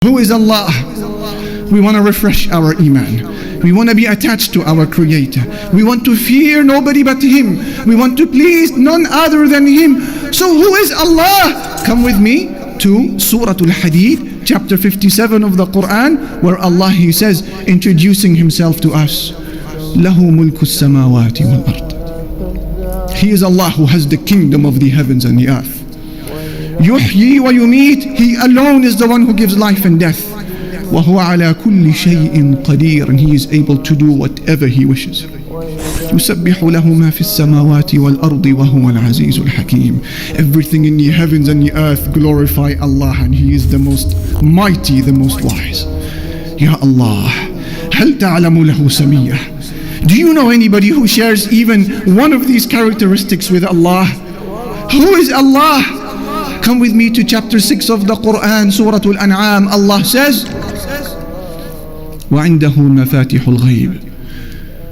Who is Allah? We want to refresh our iman. We want to be attached to our Creator. We want to fear nobody but Him. We want to please none other than Him. So who is Allah? Come with me to Surah Al-Hadid, chapter 57 of the Quran, where Allah, He says, introducing Himself to us, لَهُ مُلْكُ السَّمَاوَاتِ وَالْأَرْضِ. He is Allah who has the kingdom of the heavens and the earth. يُحْيِي وَيُمِيتُ. He alone is the one who gives life and death. وَهُوَ عَلَى كُلِّ شَيْءٍ قَدِيرٌ. And He is able to do whatever He wishes. يُسَبِّحُ لَهُ مَا فِي السَّمَاوَاتِ وَالْأَرْضِ وَهُوَ الْعَزِيزُ الْحَكِيمُ. Everything in the heavens and the earth glorify Allah, and He is the most mighty, the most wise. Ya Allah, هَلْ تَعْلَمُ لَهُ سَمِيًّا. Do you know anybody who shares even one of these characteristics with Allah? Who is Allah? Come with me to chapter 6 of the Quran, Surah Al-An'am. Allah says, وَعِنْدَهُ مَفَاتِحُ الْغَيْبِ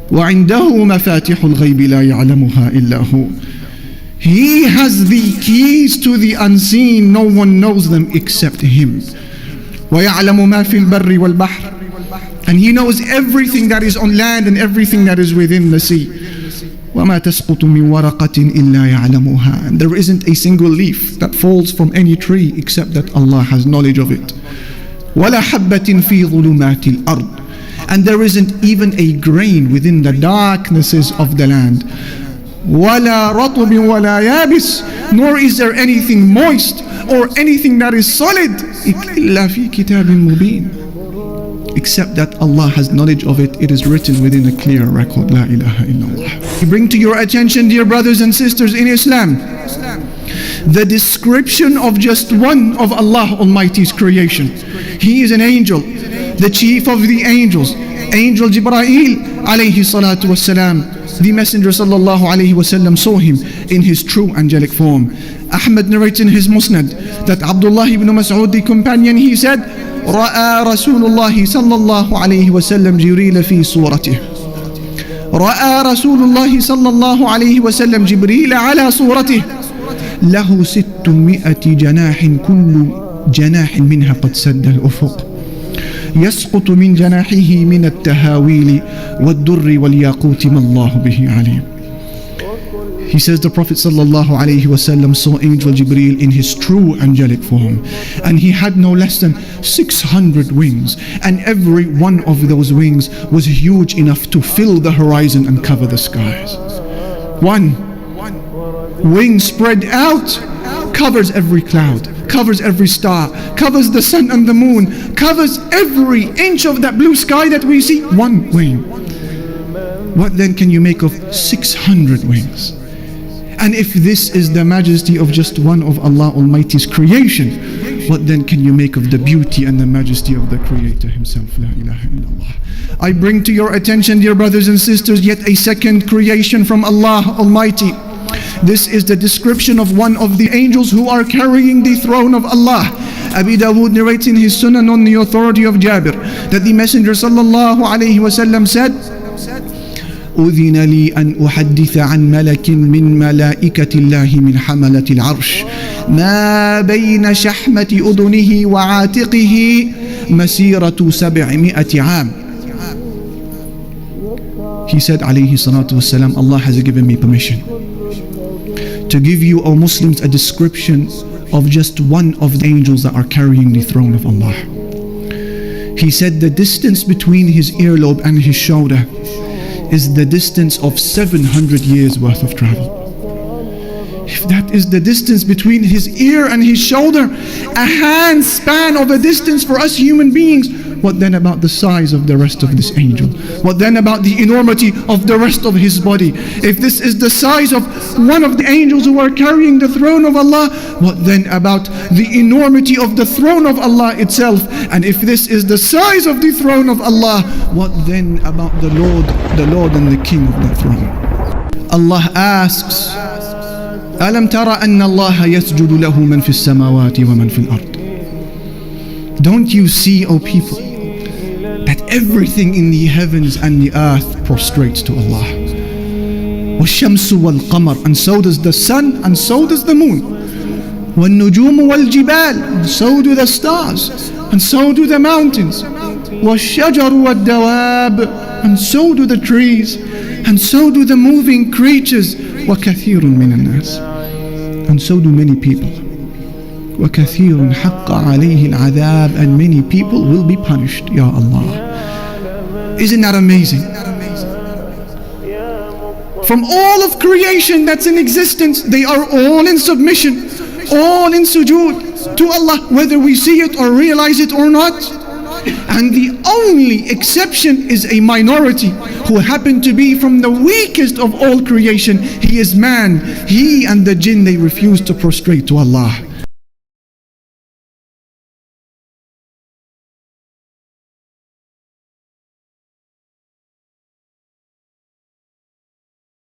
وَعِنْدَهُ مَفَاتِحُ الْغَيْبِ لَا يَعْلَمُهَا إِلَّا هُ. He has the keys to the unseen. No one knows them except Him. وَيَعْلَمُ مَا فِي الْبَرِّ وَالْبَحْرِ. And He knows everything that is on land and everything that is within the sea. وَمَا تَسْقُطُ مِنْ وَرَقَةٍ إِلَّا يَعْلَمُهَا. And there isn't a single leaf that falls from any tree except that Allah has knowledge of it. وَلَا حَبَّةٍ فِي ظُلُمَاتِ الْأَرْضِ. And there isn't even a grain within the darknesses of the land. وَلَا رَطْبٍ وَلَا يَابِسٍ. Nor is there anything moist or anything that is solid إِلَّا فِي كِتَابٍ مُبِينٍ. Except that Allah has knowledge of it. It is written within a clear record. La ilaha illallah. We bring to your attention, dear brothers and sisters in Islam, the description of just one of Allah Almighty's creation. He is an angel, the chief of the angels, Angel Jibreel alayhi salatu wassalam. The Messenger sallallahu alayhi wasallam saw him in his true angelic form. Ahmad narrates in his Musnad that Abdullah ibn Mas'ud, the companion, he said, رأى رسول الله صلى الله عليه وسلم جبريل في صورته. رأى رسول الله صلى الله عليه وسلم جبريل على صورته له 600 جناح كل جناح منها قد سد الأفق يسقط من جناحه من التهاويل والدر والياقوت ما الله به عليم. He says the Prophet ﷺ saw Angel Jibreel in his true angelic form, and he had no less than 600 wings, and every one of those wings was huge enough to fill the horizon and cover the skies. One wing spread out covers every cloud, covers every star, covers the sun and the moon, covers every inch of that blue sky that we see. One wing. What then can you make of 600 wings? And if this is the majesty of just one of Allah Almighty's creation, what then can you make of the beauty and the majesty of the Creator Himself? La ilaha illallah. I bring to your attention, dear brothers and sisters, yet a second creation from Allah Almighty. This is the description of one of the angels who are carrying the throne of Allah. Abi Dawood narrates in his Sunan on the authority of Jabir that the Messenger sallallahu alayhi wasallam said, أذن لي أن أحدث عن ملك من ملائكة الله من حملة العرش ما بين شحمة أذنه وعاتقه مسيرة 700 عام. He said عليه الصلاة والسلام, Allah has given me permission to give you, O Muslims, a description of just one of the angels that are carrying the throne of Allah. He said the distance between his earlobe and his shoulder is the distance of 700 years worth of travel. If that is the distance between his ear and his shoulder, a hand span of a distance for us human beings, what then about the size of the rest of this angel? What then about the enormity of the rest of his body? If this is the size of one of the angels who are carrying the throne of Allah, what then about the enormity of the throne of Allah itself? And if this is the size of the throne of Allah, what then about the Lord and the King of the throne? Allah asks, أَلَمْ تَرَ أَنَّ اللَّهَ يَسْجُدُ لَهُ مَنْ فِي السَّمَاوَاتِ وَمَنْ فِي الْأَرْضِ. Don't you see, O people, that everything in the heavens and the earth prostrates to Allah? وَالشَّمْسُ وَالْقَمَرُ. And so does the sun, and so does the moon. وَالنُّجُومُ وَالْجِبَالُ. And so do the stars. and so do the mountains. وَالشَّجَرُ وَالدَّوَابِ, and so do the trees, and so do the moving creatures. وَكَثِيرٌ مِّنَ النَّاسِ, and so do many people. وَكَثِيرٌ حَقَّ عَلَيْهِ الْعَذَابِ, and many people will be punished. Ya Allah. Isn't that amazing? From all of creation that's in existence, they are all in submission, all in sujood to Allah, whether we see it or realize it or not. And the only exception is a minority who happen to be from the weakest of all creation. He is man. He and the jinn, they refuse to prostrate to Allah.